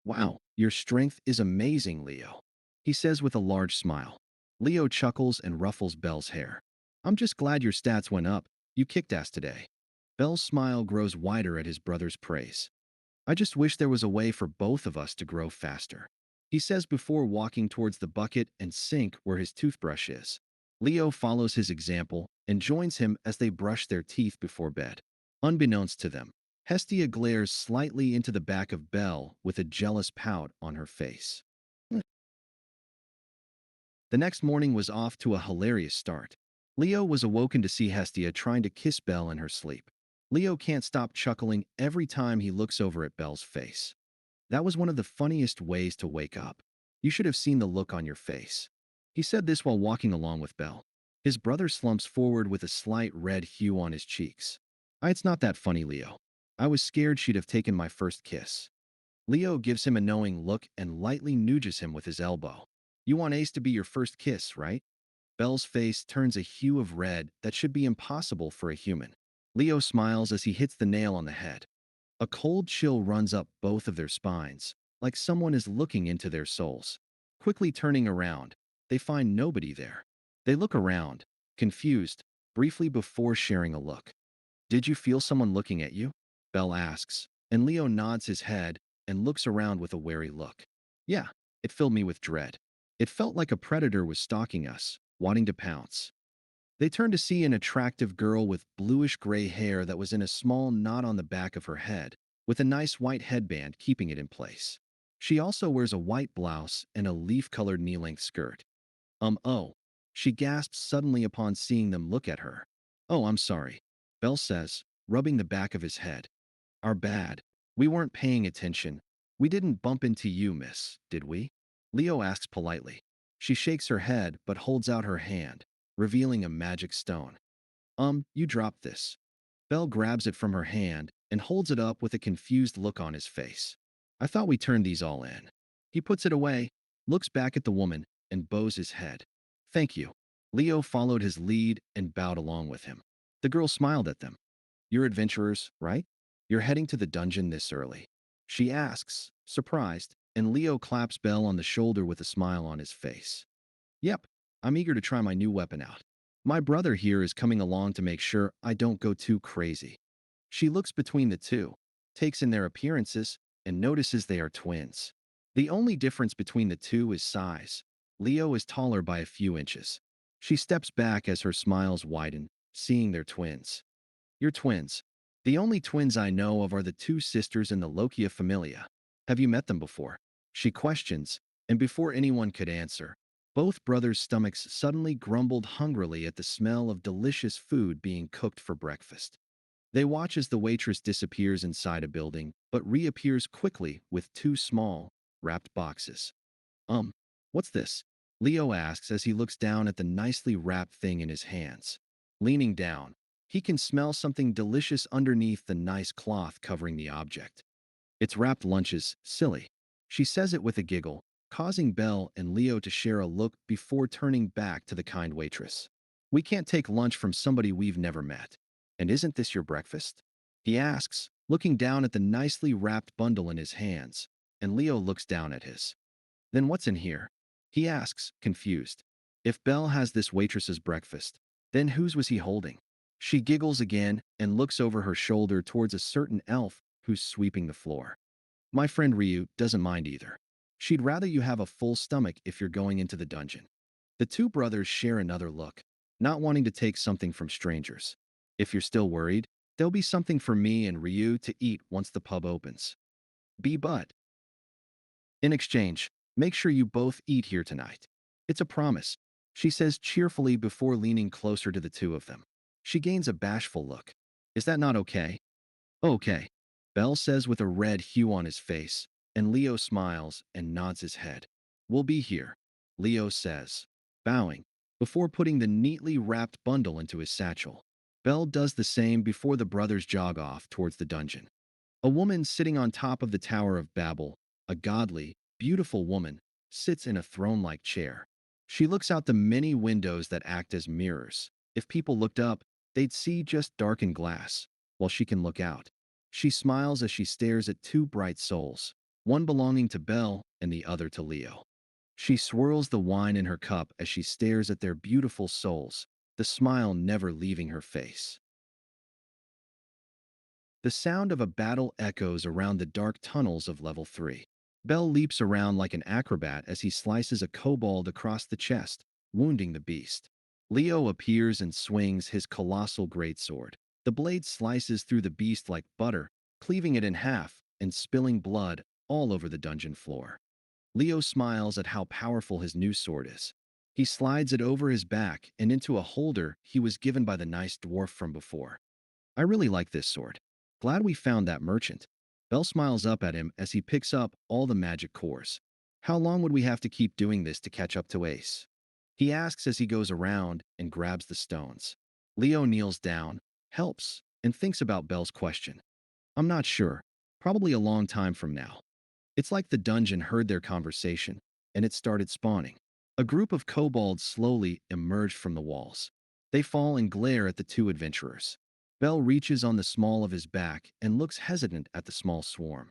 Wow, your strength is amazing, Leo, he says with a large smile. Leo chuckles and ruffles Belle's hair. I'm just glad your stats went up. You kicked ass today. Belle's smile grows wider at his brother's praise. I just wish there was a way for both of us to grow faster, he says before walking towards the bucket and sink where his toothbrush is. Leo follows his example and joins him as they brush their teeth before bed. Unbeknownst to them, Hestia glares slightly into the back of Belle with a jealous pout on her face. The next morning was off to a hilarious start. Leo was awoken to see Hestia trying to kiss Belle in her sleep. Leo can't stop chuckling every time he looks over at Belle's face. That was one of the funniest ways to wake up. You should have seen the look on your face. He said this while walking along with Belle. His brother slumps forward with a slight red hue on his cheeks. It's not that funny, Leo. I was scared she'd have taken my first kiss. Leo gives him a knowing look and lightly nudges him with his elbow. You want Ace to be your first kiss, right? Belle's face turns a hue of red that should be impossible for a human. Leo smiles as he hits the nail on the head. A cold chill runs up both of their spines, like someone is looking into their souls. Quickly turning around, they find nobody there. They look around, confused, briefly before sharing a look. Did you feel someone looking at you? Belle asks, and Leo nods his head and looks around with a wary look. Yeah, it filled me with dread. It felt like a predator was stalking us, wanting to pounce. They turned to see an attractive girl with bluish-gray hair that was in a small knot on the back of her head, with a nice white headband keeping it in place. She also wears a white blouse and a leaf-colored knee-length skirt. Oh. She gasps suddenly upon seeing them look at her. Oh, I'm sorry, Belle says, rubbing the back of his head. Our bad. We weren't paying attention. We didn't bump into you, miss, did we? Leo asks politely. She shakes her head but holds out her hand, revealing a magic stone. You dropped this. Belle grabs it from her hand and holds it up with a confused look on his face. I thought we turned these all in. He puts it away, looks back at the woman, and bows his head. Thank you. Leo followed his lead and bowed along with him. The girl smiled at them. You're adventurers, right? You're heading to the dungeon this early. She asks, surprised, and Leo claps Belle on the shoulder with a smile on his face. Yep, I'm eager to try my new weapon out. My brother here is coming along to make sure I don't go too crazy. She looks between the two, takes in their appearances, and notices they are twins. The only difference between the two is size. Leo is taller by a few inches. She steps back as her smiles widen, seeing their twins. You're twins. The only twins I know of are the two sisters in the Lokia familia. Have you met them before? She questions, and before anyone could answer, both brothers' stomachs suddenly grumbled hungrily at the smell of delicious food being cooked for breakfast. They watch as the waitress disappears inside a building, but reappears quickly with two small, wrapped boxes. What's this? Leo asks as he looks down at the nicely wrapped thing in his hands. Leaning down, he can smell something delicious underneath the nice cloth covering the object. It's wrapped lunches, silly. She says it with a giggle, causing Belle and Leo to share a look before turning back to the kind waitress. We can't take lunch from somebody we've never met. And isn't this your breakfast? He asks, looking down at the nicely wrapped bundle in his hands, and Leo looks down at his. Then what's in here? He asks, confused. If Belle has this waitress's breakfast, then whose was he holding? She giggles again and looks over her shoulder towards a certain elf who's sweeping the floor. My friend Ryu doesn't mind either. She'd rather you have a full stomach if you're going into the dungeon. The two brothers share another look, not wanting to take something from strangers. If you're still worried, there'll be something for me and Ryu to eat once the pub opens. But in exchange, make sure you both eat here tonight. It's a promise, she says cheerfully before leaning closer to the two of them. She gains a bashful look. Is that not okay? Okay, Bell says with a red hue on his face, and Leo smiles and nods his head. We'll be here, Leo says, bowing, before putting the neatly wrapped bundle into his satchel. Bell does the same before the brothers jog off towards the dungeon. A woman sitting on top of the Tower of Babel, a godly, beautiful woman, sits in a throne-like chair. She looks out the many windows that act as mirrors. If people looked up, they'd see just darkened glass, while she can look out. She smiles as she stares at two bright souls, one belonging to Belle and the other to Leo. She swirls the wine in her cup as she stares at their beautiful souls, the smile never leaving her face. The sound of a battle echoes around the dark tunnels of Level 3. Bell leaps around like an acrobat as he slices a kobold across the chest, wounding the beast. Leo appears and swings his colossal greatsword. The blade slices through the beast like butter, cleaving it in half and spilling blood all over the dungeon floor. Leo smiles at how powerful his new sword is. He slides it over his back and into a holder he was given by the nice dwarf from before. I really like this sword. Glad we found that merchant. Bell smiles up at him as he picks up all the magic cores. How long would we have to keep doing this to catch up to Ace? He asks as he goes around and grabs the stones. Leo kneels down, helps, and thinks about Bell's question. I'm not sure. Probably a long time from now. It's like the dungeon heard their conversation, and it started spawning. A group of kobolds slowly emerged from the walls. They fall and glare at the two adventurers. Bell reaches on the small of his back and looks hesitant at the small swarm.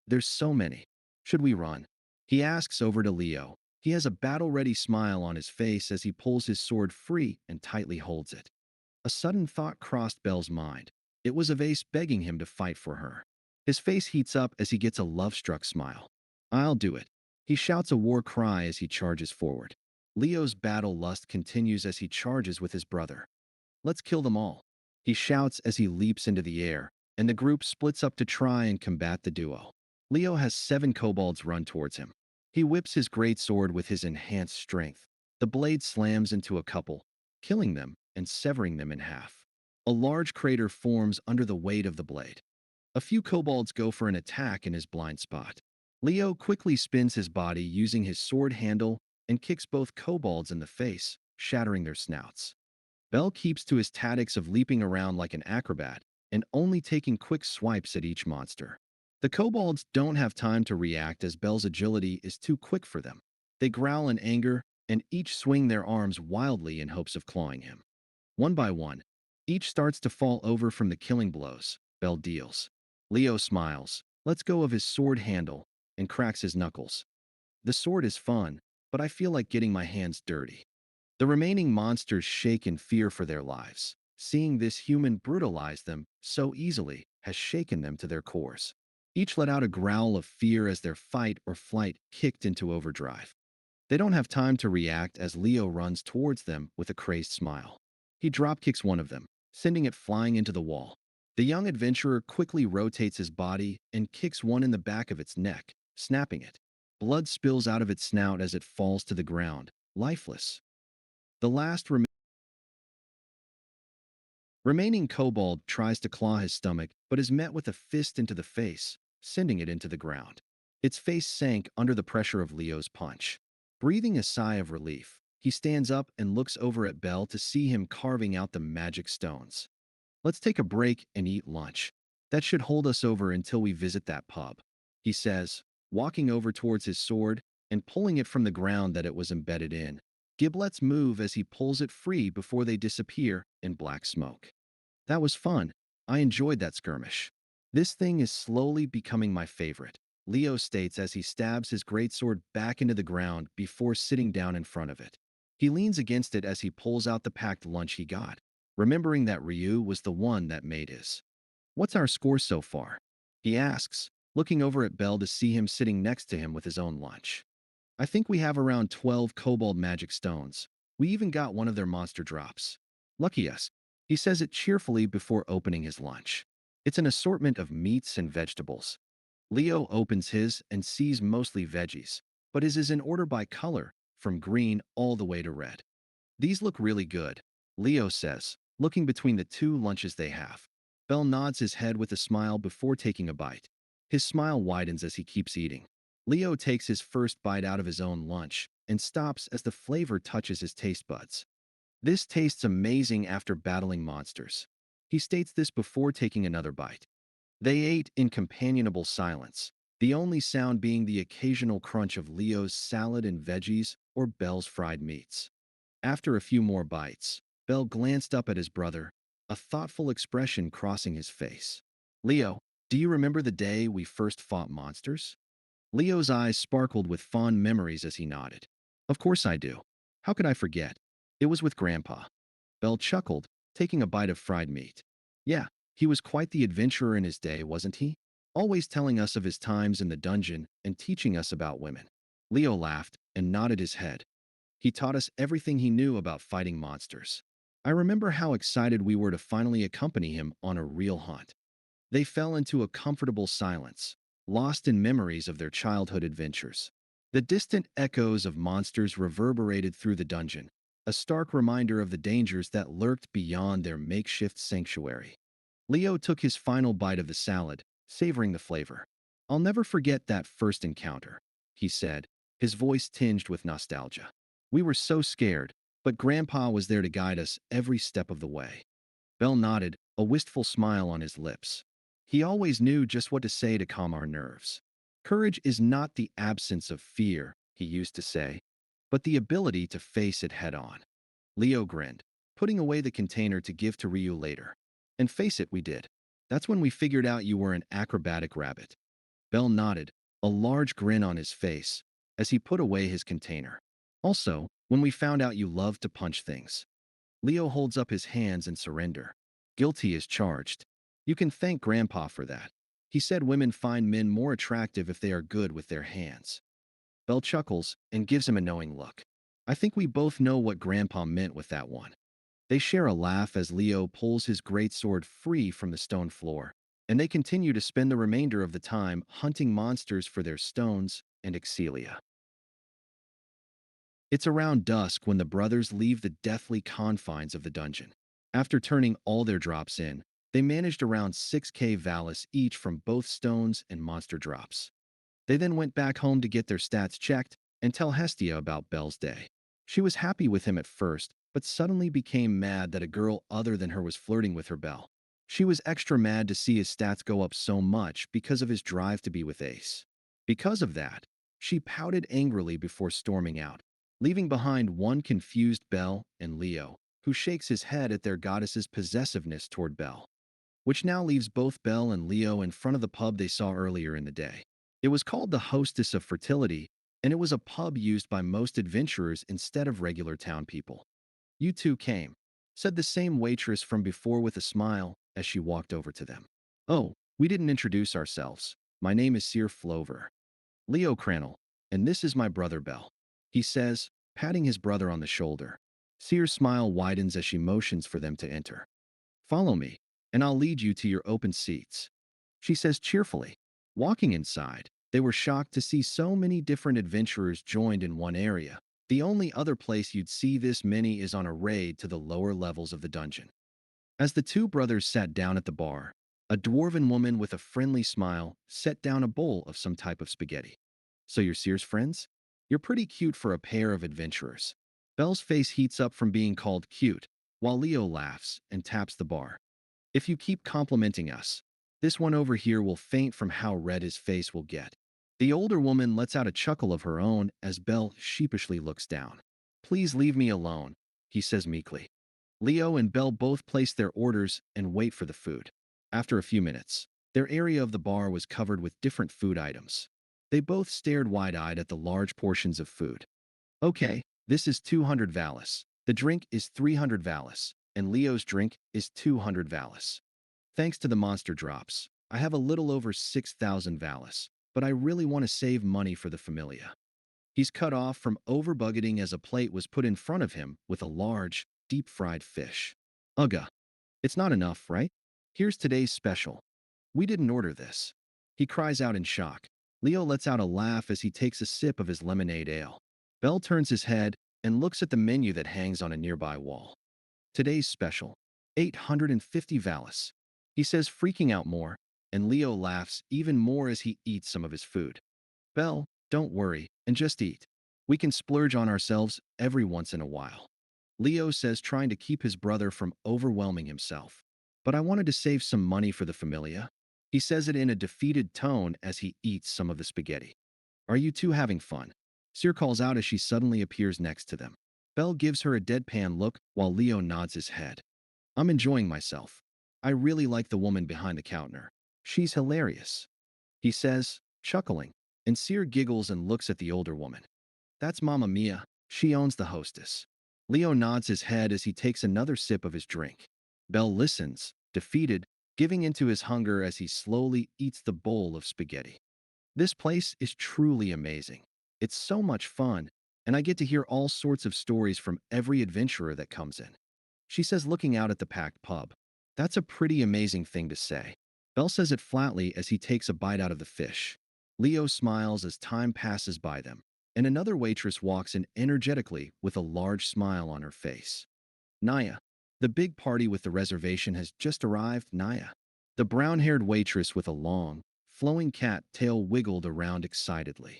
There's so many. Should we run? He asks over to Leo. He has a battle-ready smile on his face as he pulls his sword free and tightly holds it. A sudden thought crossed Bell's mind. It was of Ace begging him to fight for her. His face heats up as he gets a love-struck smile. I'll do it. He shouts a war cry as he charges forward. Leo's battle lust continues as he charges with his brother. Let's kill them all. He shouts as he leaps into the air, and the group splits up to try and combat the duo. Leo has 7 kobolds run towards him. He whips his greatsword with his enhanced strength. The blade slams into a couple, killing them and severing them in half. A large crater forms under the weight of the blade. A few kobolds go for an attack in his blind spot. Leo quickly spins his body using his sword handle and kicks both kobolds in the face, shattering their snouts. Bell keeps to his tactics of leaping around like an acrobat and only taking quick swipes at each monster. The kobolds don't have time to react as Bell's agility is too quick for them. They growl in anger and each swing their arms wildly in hopes of clawing him. One by one, each starts to fall over from the killing blows Bell deals. Leo smiles, lets go of his sword handle, and cracks his knuckles. The sword is fun, but I feel like getting my hands dirty. The remaining monsters shake in fear for their lives. Seeing this human brutalize them so easily has shaken them to their cores. Each let out a growl of fear as their fight or flight kicked into overdrive. They don't have time to react as Leo runs towards them with a crazed smile. He dropkicks one of them, sending it flying into the wall. The young adventurer quickly rotates his body and kicks one in the back of its neck, snapping it. Blood spills out of its snout as it falls to the ground, lifeless. The last remaining kobold tries to claw his stomach, but is met with a fist into the face, sending it into the ground. Its face sank under the pressure of Leo's punch. Breathing a sigh of relief, he stands up and looks over at Bell to see him carving out the magic stones. Let's take a break and eat lunch. That should hold us over until we visit that pub, he says, walking over towards his sword and pulling it from the ground that it was embedded in. Giblets move as he pulls it free before they disappear in black smoke. That was fun. I enjoyed that skirmish. This thing is slowly becoming my favorite, Leo states as he stabs his greatsword back into the ground before sitting down in front of it. He leans against it as he pulls out the packed lunch he got, remembering that Ryu was the one that made his. What's our score so far? He asks, looking over at Bell to see him sitting next to him with his own lunch. I think we have around 12 kobold magic stones. We even got one of their monster drops. Lucky us. He says it cheerfully before opening his lunch. It's an assortment of meats and vegetables. Leo opens his and sees mostly veggies, but his is in order by color, from green all the way to red. These look really good, Leo says, looking between the two lunches they have. Bell nods his head with a smile before taking a bite. His smile widens as he keeps eating. Leo takes his first bite out of his own lunch and stops as the flavor touches his taste buds. This tastes amazing after battling monsters. He states this before taking another bite. They ate in companionable silence, the only sound being the occasional crunch of Leo's salad and veggies or Bell's fried meats. After a few more bites, Bell glanced up at his brother, a thoughtful expression crossing his face. Leo, do you remember the day we first fought monsters? Leo's eyes sparkled with fond memories as he nodded. Of course I do. How could I forget? It was with Grandpa. Bell chuckled, taking a bite of fried meat. Yeah, he was quite the adventurer in his day, wasn't he? Always telling us of his times in the dungeon and teaching us about women. Leo laughed and nodded his head. He taught us everything he knew about fighting monsters. I remember how excited we were to finally accompany him on a real hunt. They fell into a comfortable silence, lost in memories of their childhood adventures. The distant echoes of monsters reverberated through the dungeon, a stark reminder of the dangers that lurked beyond their makeshift sanctuary. Leo took his final bite of the salad, savoring the flavor. I'll never forget that first encounter, he said, his voice tinged with nostalgia. We were so scared, but Grandpa was there to guide us every step of the way. Bell nodded, a wistful smile on his lips. He always knew just what to say to calm our nerves. Courage is not the absence of fear, he used to say, but the ability to face it head on. Leo grinned, putting away the container to give to Ryu later. And face it, we did. That's when we figured out you were an acrobatic rabbit. Bell nodded, a large grin on his face, as he put away his container. Also, when we found out you loved to punch things. Leo holds up his hands in surrender. Guilty as charged. You can thank Grandpa for that. He said women find men more attractive if they are good with their hands. Bell chuckles and gives him a knowing look. I think we both know what Grandpa meant with that one. They share a laugh as Leo pulls his greatsword free from the stone floor, and they continue to spend the remainder of the time hunting monsters for their stones and excelia. It's around dusk when the brothers leave the deathly confines of the dungeon. After turning all their drops in, they managed around 6k Valis each from both stones and monster drops. They then went back home to get their stats checked and tell Hestia about Bell's day. She was happy with him at first, but suddenly became mad that a girl other than her was flirting with her Bell. She was extra mad to see his stats go up so much because of his drive to be with Ace. Because of that, she pouted angrily before storming out, leaving behind one confused Bell and Leo, who shakes his head at their goddess's possessiveness toward Bell. Which now leaves both Bell and Leo in front of the pub they saw earlier in the day. It was called the Hostess of Fertility, and it was a pub used by most adventurers instead of regular town people. You two came, said the same waitress from before with a smile as she walked over to them. Oh, we didn't introduce ourselves. My name is Sir Flover. Leo Cranel, and this is my brother Bell, he says, patting his brother on the shoulder. Seer's smile widens as she motions for them to enter. Follow me, and I'll lead you to your open seats, she says cheerfully. Walking inside, they were shocked to see so many different adventurers joined in one area. The only other place you'd see this many is on a raid to the lower levels of the dungeon. As the two brothers sat down at the bar, a dwarven woman with a friendly smile set down a bowl of some type of spaghetti. So you're Seer's friends? You're pretty cute for a pair of adventurers. Bell's face heats up from being called cute, while Leo laughs and taps the bar. If you keep complimenting us, this one over here will faint from how red his face will get. The older woman lets out a chuckle of her own as Bell sheepishly looks down. Please leave me alone, he says meekly. Leo and Bell both place their orders and wait for the food. After a few minutes, their area of the bar was covered with different food items. They both stared wide-eyed at the large portions of food. Okay, this is 200 Valis. The drink is 300 Valis, and Leo's drink is 200 Valis. Thanks to the monster drops, I have a little over 6,000 Valis, but I really want to save money for the Familia. He's cut off from overbudgeting as a plate was put in front of him with a large, deep-fried fish. Ugga. It's not enough, right? Here's today's special. We didn't order this. He cries out in shock. Leo lets out a laugh as he takes a sip of his lemonade ale. Bell turns his head and looks at the menu that hangs on a nearby wall. Today's special. 850 Valis. he says, freaking out more, and Leo laughs even more as he eats some of his food. Belle, don't worry, and just eat. We can splurge on ourselves every once in a while. Leo says, trying to keep his brother from overwhelming himself. But I wanted to save some money for the familia. He says it in a defeated tone as he eats some of the spaghetti. Are you two having fun? Cyr calls out as she suddenly appears next to them. Belle gives her a deadpan look while Leo nods his head. I'm enjoying myself. I really like the woman behind the counter. She's hilarious, he says, chuckling, and Cyr giggles and looks at the older woman. That's Mamma Mia. She owns the hostess. Leo nods his head as he takes another sip of his drink. Belle listens, defeated, giving into his hunger as he slowly eats the bowl of spaghetti. This place is truly amazing. It's so much fun, and I get to hear all sorts of stories from every adventurer that comes in. She says, looking out at the packed pub. That's a pretty amazing thing to say. Belle says it flatly as he takes a bite out of the fish. Leo smiles as time passes by them, and another waitress walks in energetically with a large smile on her face. Naya. The big party with the reservation has just arrived, Naya. The brown-haired waitress with a long, flowing cat tail wiggled around excitedly.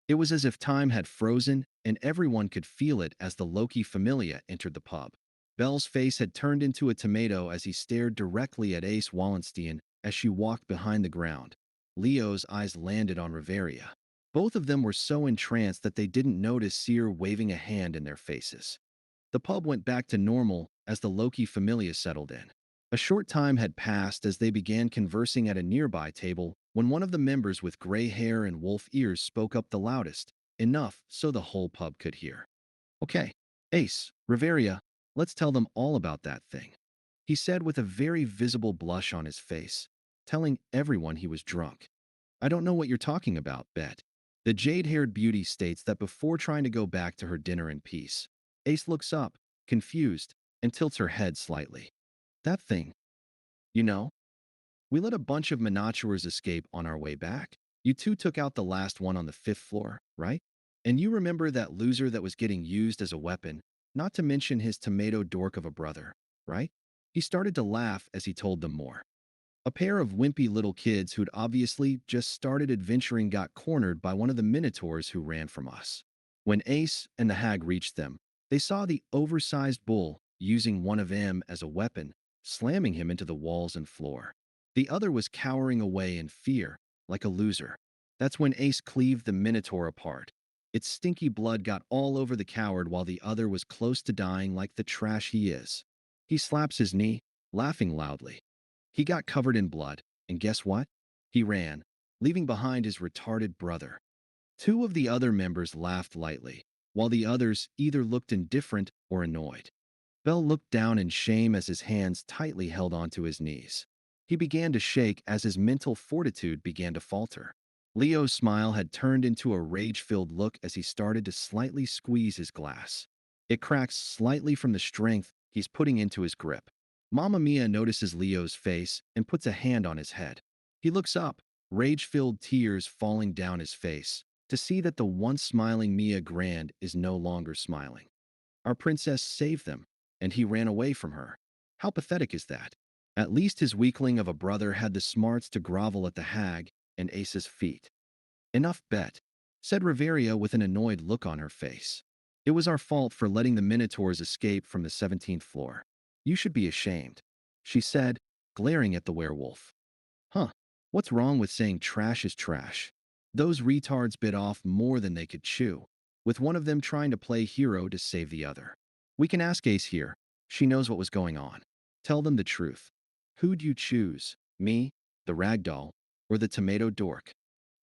It was as if time had frozen, and everyone could feel it as the Loki Familia entered the pub. Belle's face had turned into a tomato as he stared directly at Ace Wallenstein as she walked behind the ground. Leo's eyes landed on Riveria. Both of them were so entranced that they didn't notice Cyr waving a hand in their faces. The pub went back to normal as the Loki Familia settled in. A short time had passed as they began conversing at a nearby table when one of the members with gray hair and wolf ears spoke up the loudest, enough so the whole pub could hear. Okay, Ace, Riveria, let's tell them all about that thing, he said with a very visible blush on his face, telling everyone he was drunk. I don't know what you're talking about, Bet. The jade-haired beauty states that before trying to go back to her dinner in peace. Ace looks up, confused, and tilts her head slightly. That thing. You know, we let a bunch of Minotaurs escape on our way back. You two took out the last one on the 5th floor, right? And you remember that loser that was getting used as a weapon, not to mention his tomato dork of a brother, right? He started to laugh as he told them more. A pair of wimpy little kids who'd obviously just started adventuring got cornered by one of the Minotaurs who ran from us. When Ace and the hag reached them, they saw the oversized bull using one of them as a weapon, slamming him into the walls and floor. The other was cowering away in fear, like a loser. That's when Ace cleaved the Minotaur apart. Its stinky blood got all over the coward while the other was close to dying like the trash he is. He slaps his knee, laughing loudly. He got covered in blood, and guess what? He ran, leaving behind his retarded brother. Two of the other members laughed lightly, while the others either looked indifferent or annoyed. Bell looked down in shame as his hands tightly held onto his knees. He began to shake as his mental fortitude began to falter. Leo's smile had turned into a rage-filled look as he started to slightly squeeze his glass. It cracks slightly from the strength he's putting into his grip. Mamma Mia notices Leo's face and puts a hand on his head. He looks up, rage-filled tears falling down his face, to see that the once smiling Mia Grand is no longer smiling. Our princess saved them, and he ran away from her. How pathetic is that? At least his weakling of a brother had the smarts to grovel at the hag and Ace's feet. Enough bet, said Riveria with an annoyed look on her face. It was our fault for letting the Minotaurs escape from the 17th floor. You should be ashamed, she said, glaring at the werewolf. Huh, what's wrong with saying trash is trash? Those retards bit off more than they could chew, with one of them trying to play hero to save the other. We can ask Ace here. She knows what was going on. Tell them the truth. Who'd you choose, me, the ragdoll, or the tomato dork?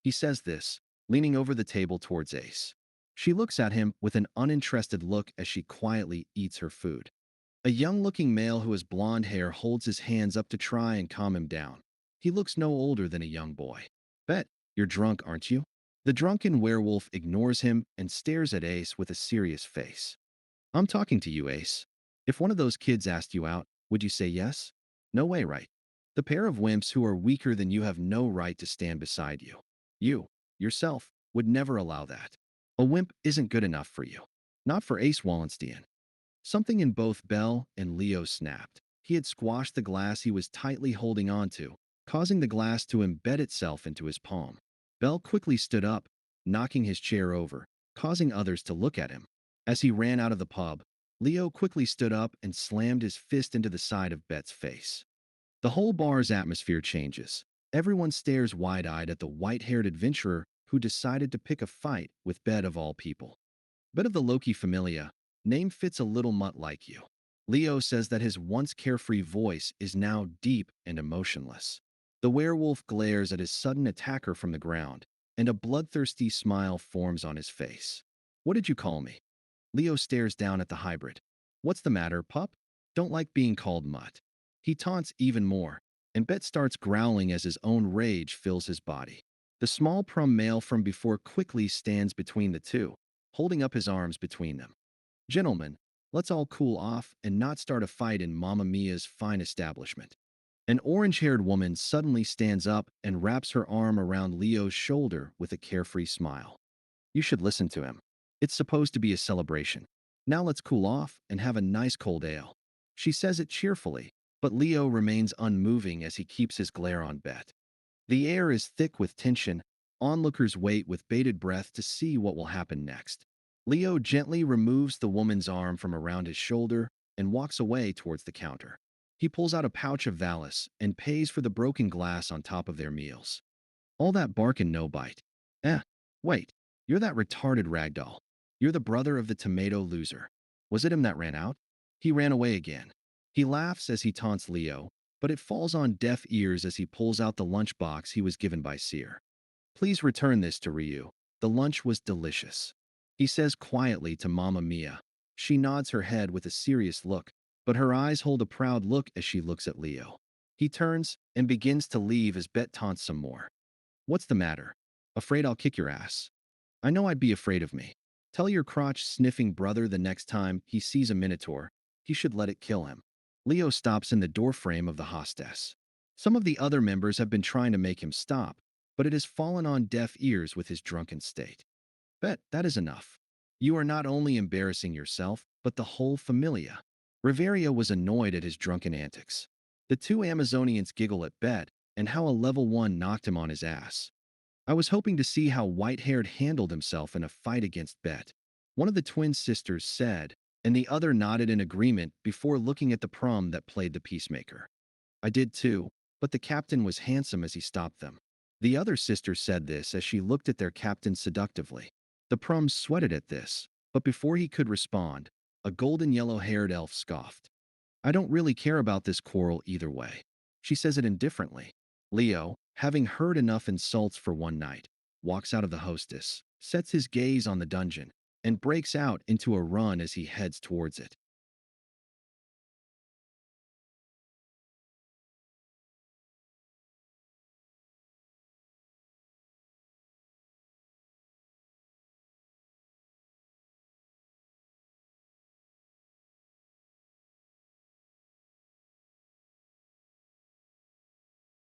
He says this, leaning over the table towards Ace. She looks at him with an uninterested look as she quietly eats her food. A young-looking male who has blonde hair holds his hands up to try and calm him down. He looks no older than a young boy. Bet, you're drunk, aren't you? The drunken werewolf ignores him and stares at Ace with a serious face. I'm talking to you, Ace. If one of those kids asked you out, would you say yes? No way, right? The pair of wimps who are weaker than you have no right to stand beside you. You, yourself, would never allow that. A wimp isn't good enough for you. Not for Ace Wallenstein. Something in both Belle and Leo snapped. He had squashed the glass he was tightly holding onto, causing the glass to embed itself into his palm. Bell quickly stood up, knocking his chair over, causing others to look at him. As he ran out of the pub, Leo quickly stood up and slammed his fist into the side of Bet's face. The whole bar's atmosphere changes. Everyone stares wide-eyed at the white-haired adventurer who decided to pick a fight with Bet of all people. Bet of the Loki Familia, name fits a little mutt like you. Leo says that his once carefree voice is now deep and emotionless. The werewolf glares at his sudden attacker from the ground, and a bloodthirsty smile forms on his face. What did you call me? Leo stares down at the hybrid. What's the matter, pup? Don't like being called mutt. He taunts even more, and Bet starts growling as his own rage fills his body. The small prum male from before quickly stands between the two, holding up his arms between them. Gentlemen, let's all cool off and not start a fight in Mamma Mia's fine establishment. An orange-haired woman suddenly stands up and wraps her arm around Leo's shoulder with a carefree smile. You should listen to him. It's supposed to be a celebration. Now let's cool off and have a nice cold ale. She says it cheerfully, but Leo remains unmoving as he keeps his glare on Bet. The air is thick with tension. Onlookers wait with bated breath to see what will happen next. Leo gently removes the woman's arm from around his shoulder and walks away towards the counter. He pulls out a pouch of Valis and pays for the broken glass on top of their meals. All that bark and no bite. Wait, you're that retarded ragdoll. You're the brother of the tomato loser. Was it him that ran out? He ran away again. He laughs as he taunts Leo, but it falls on deaf ears as he pulls out the lunchbox he was given by Seer. Please return this to Ryu. The lunch was delicious. He says quietly to Mamma Mia. She nods her head with a serious look, but her eyes hold a proud look as she looks at Leo. He turns and begins to leave as Bet taunts some more. What's the matter? Afraid I'll kick your ass? I know I'd be afraid of me. Tell your crotch-sniffing brother the next time he sees a minotaur, he should let it kill him. Leo stops in the doorframe of the hostess. Some of the other members have been trying to make him stop, but it has fallen on deaf ears with his drunken state. Bet, that is enough. You are not only embarrassing yourself, but the whole familia. Riveria was annoyed at his drunken antics. The two Amazonians giggle at Bet and how a level 1 knocked him on his ass. I was hoping to see how white-haired handled himself in a fight against Bet. One of the twin sisters said, and the other nodded in agreement before looking at the prom that played the peacemaker. I did too, but the captain was handsome as he stopped them. The other sister said this as she looked at their captain seductively. The prom sweated at this, but before he could respond, a golden yellow-haired elf scoffed. I don't really care about this quarrel either way. She says it indifferently. Leo, having heard enough insults for one night, walks out of the hostess, sets his gaze on the dungeon, and breaks out into a run as he heads towards it.